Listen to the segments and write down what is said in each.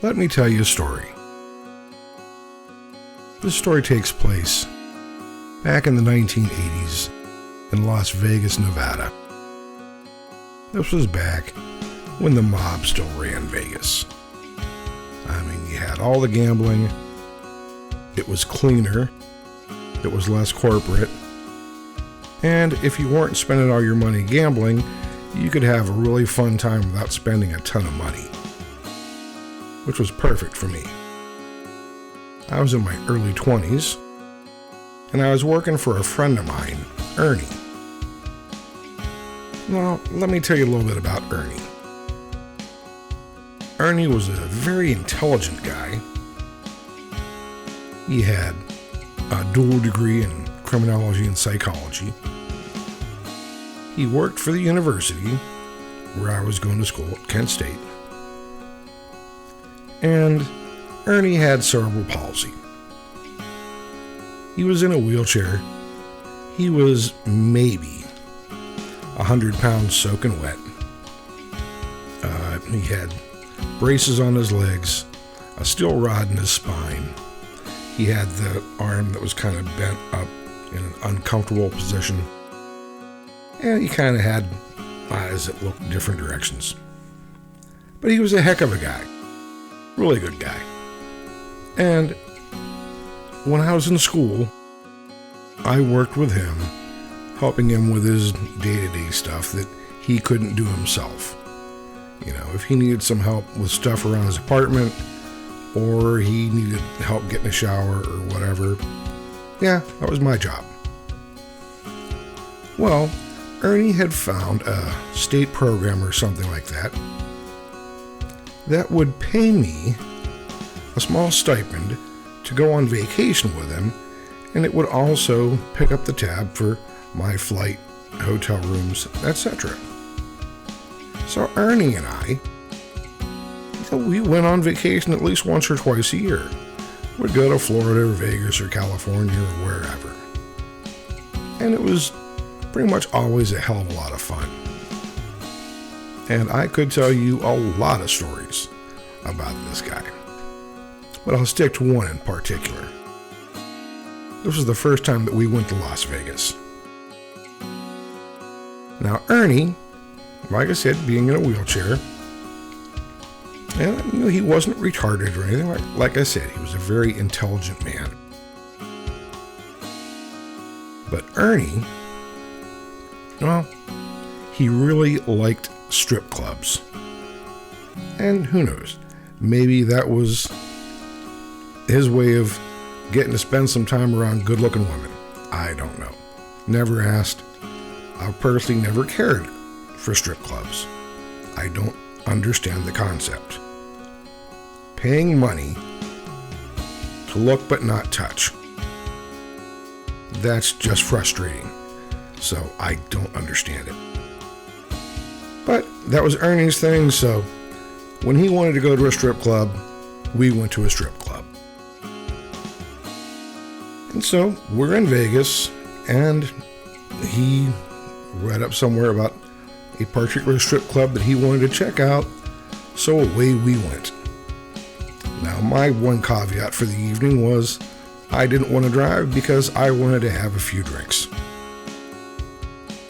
Let me tell you a story. This story takes place back in the 1980s in Las Vegas, Nevada. This was back when the mob still ran Vegas. I mean, you had all the gambling. It was cleaner. It was less corporate. And if you weren't spending all your money gambling, you could have a really fun time without spending a ton of money, which was perfect for me. I was in my early 20s, and I was working for a friend of mine, Ernie. Now, let me tell you a little bit about Ernie. Ernie was a very intelligent guy. He had a dual degree in criminology and psychology. He worked for the university where I was going to school at Kent State. And Ernie had cerebral palsy. He was in a wheelchair. He was maybe 100 pounds soaking wet. He had braces on his legs, a steel rod in his spine. He had the arm that was kind of bent up in an uncomfortable position. And he kind of had eyes that looked different directions. But he was a heck of a guy. Really good guy. And when I was in school, I worked with him, helping him with his day-to-day stuff that he couldn't do himself. You know, if he needed some help with stuff around his apartment, or he needed help getting a shower or whatever, yeah, that was my job. Well, Ernie had found a state program or something like that that would pay me a small stipend to go on vacation with him, and it would also pick up the tab for my flight, hotel rooms, etc. So Ernie and I, we went on vacation at least once or twice a year. We'd go to Florida or Vegas or California or wherever. And it was pretty much always a hell of a lot of fun. And I could tell you a lot of stories about this guy, but I'll stick to one in particular. This was the first time that we went to Las Vegas. Now Ernie, like I said, being in a wheelchair, and he wasn't retarded or anything. Like I said, he was a very intelligent man. But Ernie, well, he really liked strip clubs. And who knows, maybe that was his way of getting to spend some time around good-looking women. I don't know. Never asked. I personally never cared for strip clubs. I don't understand the concept. Paying money to look but not touch. That's just frustrating. So I don't understand it. But that was Ernie's thing, so when he wanted to go to a strip club, we went to a strip club. And so we're in Vegas, and he read up somewhere about a particular strip club that he wanted to check out, so away we went. Now, my one caveat for the evening was I didn't want to drive because I wanted to have a few drinks.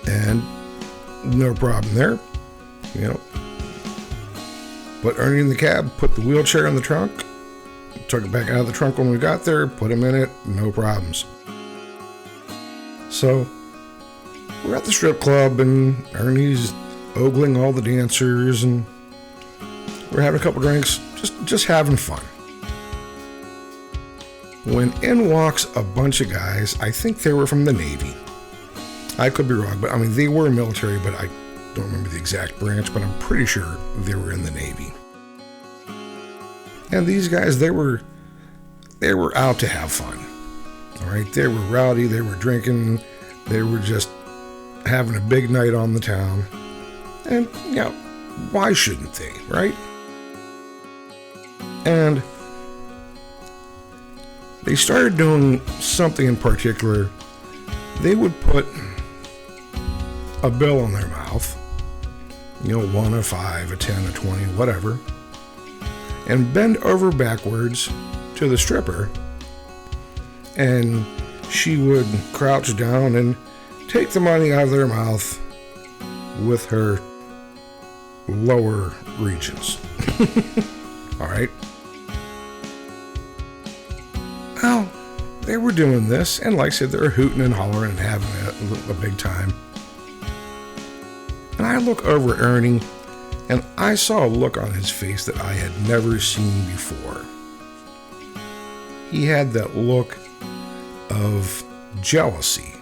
And no problem there, you know. Put Ernie in the cab, put the wheelchair in the trunk, took it back out of the trunk when we got there, put him in it, no problems. So, we're at the strip club, and Ernie's ogling all the dancers, and we're having a couple drinks, just having fun. When in walks a bunch of guys, I think they were from the Navy. I could be wrong, but I mean, they were military, but I don't remember the exact branch, but I'm pretty sure they were in the Navy. And these guys, they were out to have fun. All right, they were rowdy, they were drinking, they were just having a big night on the town. And, you know, why shouldn't they, right? And they started doing something in particular. They would put a bill in their mouth, you know, 1, a 5, a 10, a 20, whatever. and bend over backwards to the stripper, and she would crouch down and take the money out of their mouth with her lower regions. All right. Well, they were doing this, and like I said, they were hooting and hollering and having a big time. And I look over at Ernie, and I saw a look on his face that I had never seen before. He had that look of jealousy.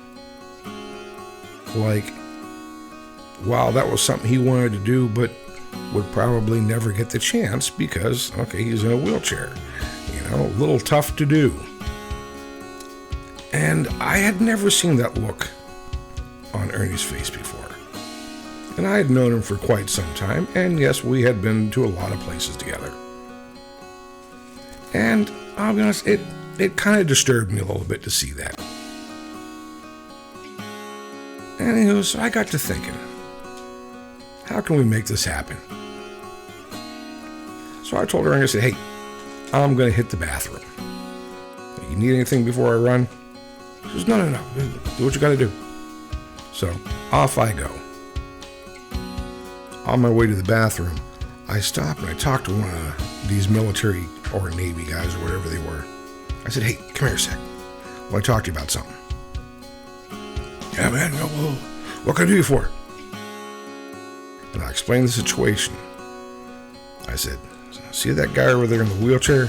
Like, wow, that was something he wanted to do, but would probably never get the chance because, okay, he's in a wheelchair. You know, a little tough to do. And I had never seen that look on Ernie's face before. And I had known him for quite some time, and yes, we had been to a lot of places together. And I'll be honest, it kind of disturbed me a little bit to see that. And so I got to thinking, how can we make this happen? So I told Ernie, I said, hey, I'm going to hit the bathroom. You need anything before I run? She says, no. Do what you got to do. So off I go. On my way to the bathroom, I stopped and I talked to one of these military or Navy guys or whatever they were. I said, hey, come here a sec. I want to talk to you about something. Yeah, man, what can I do you for? And I explained the situation. I said, see that guy over there in the wheelchair?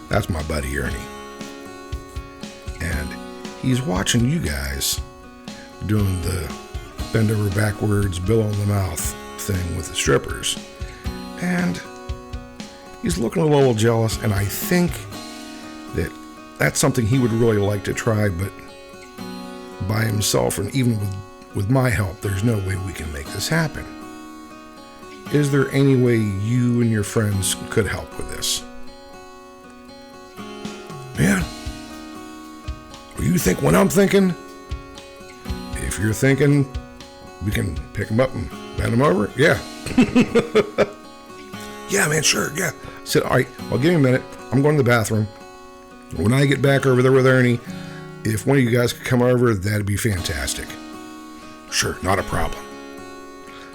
That's my buddy Ernie. And he's watching you guys doing the bend over backwards, bill in the mouth thing with the strippers. And he's looking a little jealous, and I think that that's something he would really like to try, but by himself, and even with my help, there's no way we can make this happen. Is there any way you and your friends could help with this? Man, you think when I'm thinking? If you're thinking, we can pick them up and bend them over? Yeah. Yeah, man, sure, yeah. I said, all right, well, give me a minute. I'm going to the bathroom. When I get back over there with Ernie, if one of you guys could come over, that'd be fantastic. Sure, not a problem.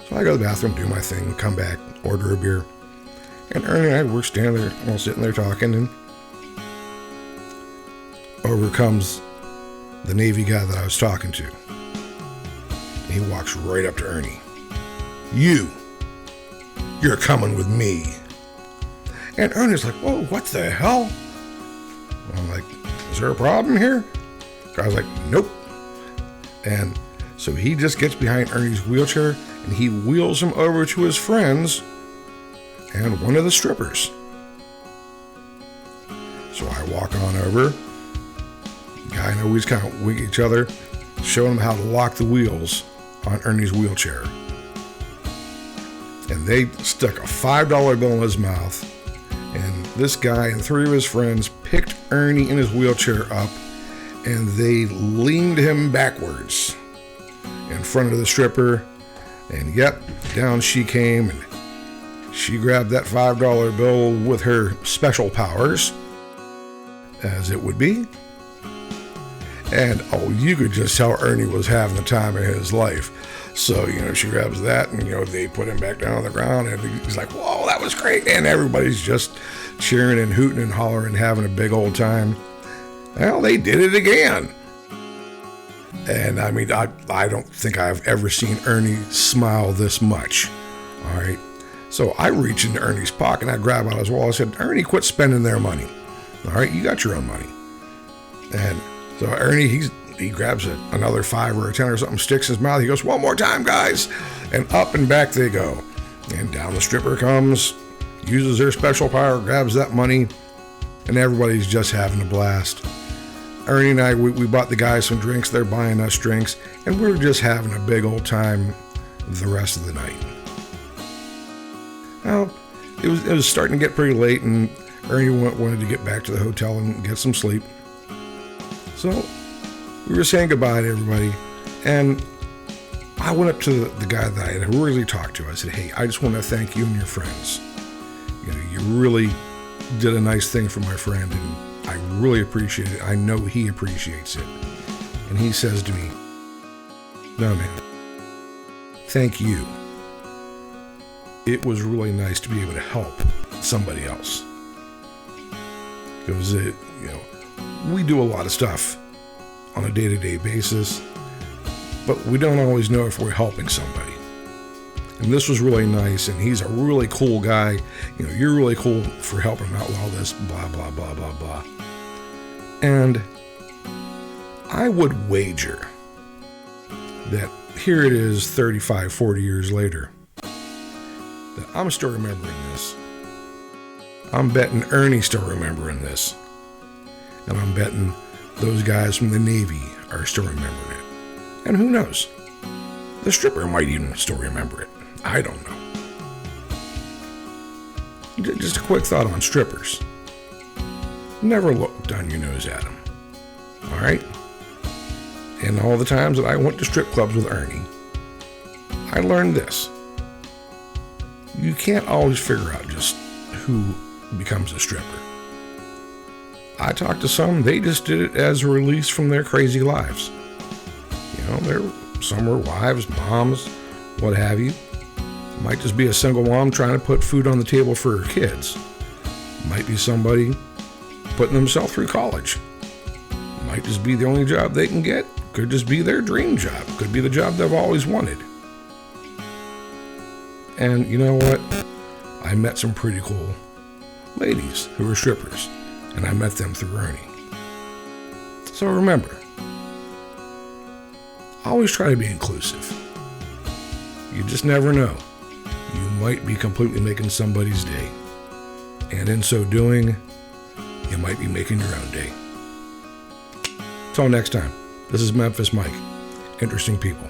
So I go to the bathroom, do my thing, come back, order a beer. And Ernie and I were standing there, all sitting there talking, and over comes the Navy guy that I was talking to. And he walks right up to Ernie. You're coming with me. And Ernie's like, whoa, what the hell? I'm like, is there a problem here? The guy's like, nope. And so he just gets behind Ernie's wheelchair and he wheels him over to his friends and one of the strippers. So I walk on over. The guy and I always kind of wink at each other, showing him how to lock the wheels on Ernie's wheelchair. And they stuck a $5 bill in his mouth. And this guy and three of his friends picked Ernie in his wheelchair up, and they leaned him backwards in front of the stripper. And yep, down she came, and she grabbed that $5 bill with her special powers, as it would be. And oh, you could just tell Ernie was having the time of his life. So, she grabs that and, they put him back down on the ground, and he's like, whoa, that was great. And everybody's just cheering and hooting and hollering, having a big old time. Well, they did it again. And I mean, I don't think I've ever seen Ernie smile this much. All right. So I reach into Ernie's pocket and I grab out his wallet. I said, Ernie, quit spending their money. All right. You got your own money. And so Ernie, he grabs another $5 or a $10 or something, sticks in his mouth. He goes, one more time, guys. And up and back they go. And down the stripper comes, uses their special power, grabs that money, and everybody's just having a blast. Ernie and I, we bought the guys some drinks. They're buying us drinks. And we're just having a big old time the rest of the night. Well, it was starting to get pretty late, and Ernie wanted to get back to the hotel and get some sleep. So we were saying goodbye to everybody, and I went up to the guy that I had originally talked to. I said, hey, I just want to thank you and your friends. You really did a nice thing for my friend, and I really appreciate it. I know he appreciates it. And he says to me, no, man, thank you. It was really nice to be able to help somebody else. Because, we do a lot of stuff on a day-to-day basis, but we don't always know if we're helping somebody. And this was really nice, and he's a really cool guy. You're really cool for helping him out with all this, blah, blah, blah, blah, blah. And I would wager that here it is 35, 40 years later, that I'm still remembering this. I'm betting Ernie's still remembering this. And I'm betting those guys from the Navy are still remembering it. And who knows? The stripper might even still remember it. I don't know. Just a quick thought on strippers. Never look down your nose at them. All right? And all the times that I went to strip clubs with Ernie, I learned this. You can't always figure out just who becomes a stripper. I talked to some, they just did it as a release from their crazy lives. Some were wives, moms, what have you. Might just be a single mom trying to put food on the table for her kids. Might be somebody putting themselves through college. Might just be the only job they can get. Could just be their dream job. Could be the job they've always wanted. And you know what? I met some pretty cool ladies who were strippers, and I met them through Ernie. So remember, always try to be inclusive. You just never know. You might be completely making somebody's day. And in so doing, you might be making your own day. Till next time, this is Memphis Mike. Interesting people.